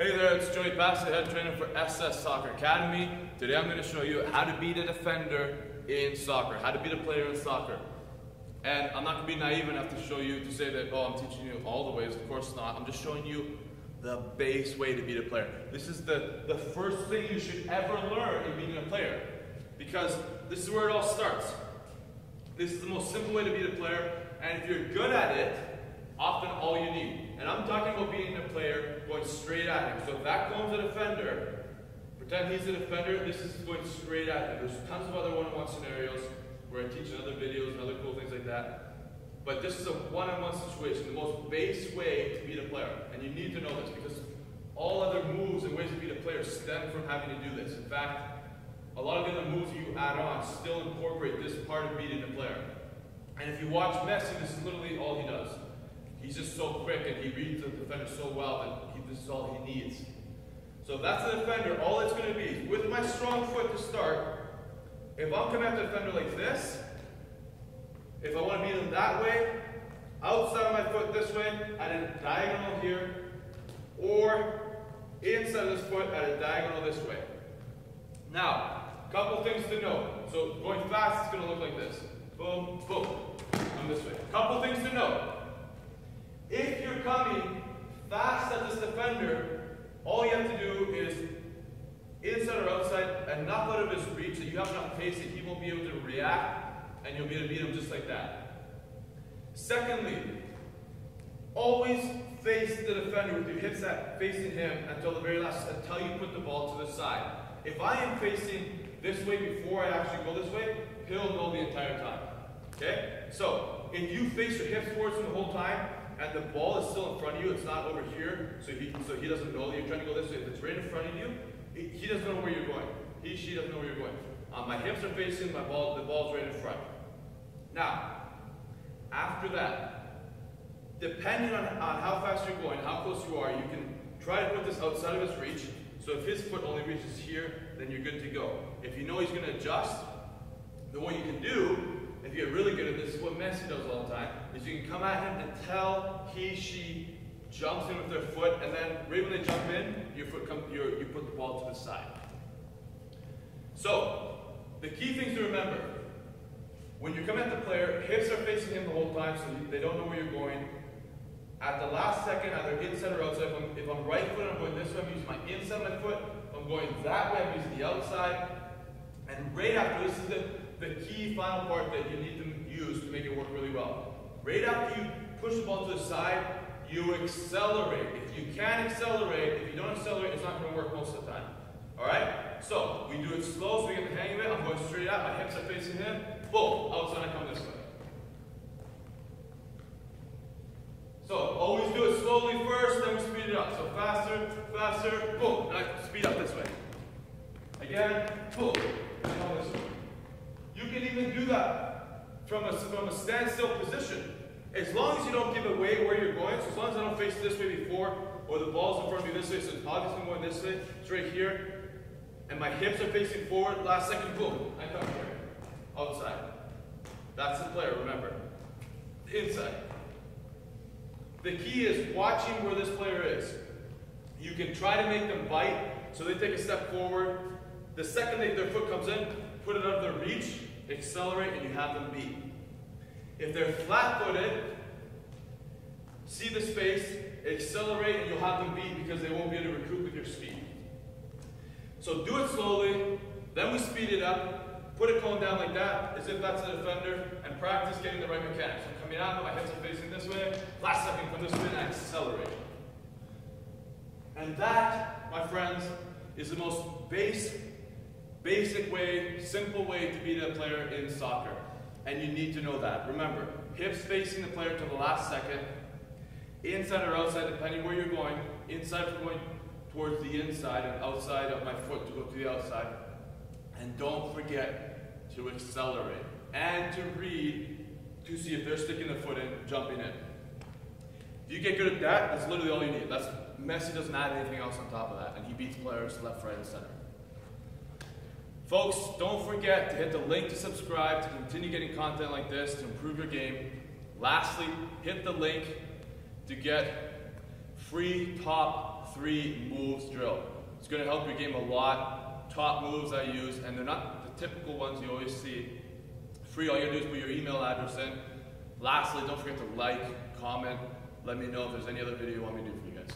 Hey there, it's Joey Bassett, head trainer for SS Soccer Academy. Today I'm going to show you how to beat a defender in soccer, how to beat a player in soccer. And I'm not going to be naive enough to show you, to say that, oh, I'm teaching you all the ways. Of course not. I'm just showing you the base way to beat a player. This is the first thing you should ever learn in beating a player, because this is where it all starts. This is the most simple way to beat a player, and if you're good at it, often all you need. And I'm talking about beating a player going straight at him. So if that goes a defender, pretend he's a defender, this is going straight at him. There's tons of other one-on-one scenarios where I teach in other videos and other cool things like that. But this is a one-on-one situation, the most base way to beat a player. And you need to know this because all other moves and ways to beat a player stem from having to do this. In fact, a lot of the other moves you add on still incorporate this part of beating a player. And if you watch Messi, this is literally all he does. He's just so quick and he reads the defender so well that this is all he needs. So if that's the defender, all it's going to be, with my strong foot to start, if I'm coming at the defender like this, if I want to beat him that way, outside of my foot this way, at a diagonal here, or inside of this foot at a diagonal this way. Now, a couple things to know. So going fast, it's going to look like this. Boom, boom. Come this way. A couple things to know. If you're coming fast at this defender, all you have to do is inside or outside, enough out of his reach that you have enough pace that he won't be able to react, and you'll be able to beat him just like that. Secondly, always face the defender with your hips facing him until the very last, until you put the ball to the side. If I am facing this way before I actually go this way, he'll know the entire time. Okay? So, if you face your hips towards him the whole time, and the ball is still in front of you, it's not over here, so he doesn't know that you're trying to go this way. If it's right in front of you, he doesn't know where you're going. She doesn't know where you're going. My hips are facing, the ball's right in front. Now, after that, depending on how fast you're going, how close you are, you can try to put this outside of his reach. So if his foot only reaches here, then you're good to go. If you know he's going to adjust, then what you can do, if you get really good at this, is what Messi does all the time, is you can come at him until she jumps in with their foot, and then right when they jump in, you put the ball to the side. So, the key things to remember, when you come at the player, hips are facing him the whole time, so they don't know where you're going. At the last second, either inside or outside, if I'm right foot, I'm going this way, I'm using my inside of my foot. If I'm going that way, I'm using the outside. And right after, this is the key final part that you need to use to make it work really well. Right after you push the ball to the side, you accelerate. If you can accelerate, if you don't accelerate, it's not going to work most of the time. Alright? So, we do it slow so we get the hang of it. I'm going straight out, my hips are facing him. Boom, outside I come this way. So, always do it slowly first, then we speed it up. So faster, faster, boom. Now speed up this way. Again, boom. And come this way. You can even do that from a standstill position. As long as you don't give away where you're going, so as long as I don't face this way before, or the ball's in front of me this way, so obviously I'm going this way, it's right here, and my hips are facing forward, last second, boom, I come here, outside. That's the player, remember. Inside. The key is watching where this player is. You can try to make them bite, so they take a step forward. The second their foot comes in, put it out of their reach, accelerate, and you have them beat. If they're flat-footed, see the space, accelerate, and you'll have them beat because they won't be able to recoup with your speed. So do it slowly, then we speed it up, put it going down like that, as if that's the defender, and practice getting the right mechanics. I'm coming out, my hips are facing this way, last second come this way, and I accelerate. And that, my friends, is the most basic way, simple way to beat a player in soccer. And you need to know that. Remember, hips facing the player to the last second, inside or outside, depending where you're going. Inside for going towards the inside, and outside of my foot to go to the outside. And don't forget to accelerate and to read to see if they're sticking the foot in, jumping in. If you get good at that, that's literally all you need. Messi doesn't add anything else on top of that, and he beats players left, right, and center. Folks, don't forget to hit the link to subscribe to continue getting content like this to improve your game. Lastly, hit the link to get free top top 3 moves drill. It's going to help your game a lot. Top moves I use, and they're not the typical ones you always see. Free, all you gotta do is put your email address in. Lastly, don't forget to like, comment, let me know if there's any other video you want me to do for you guys.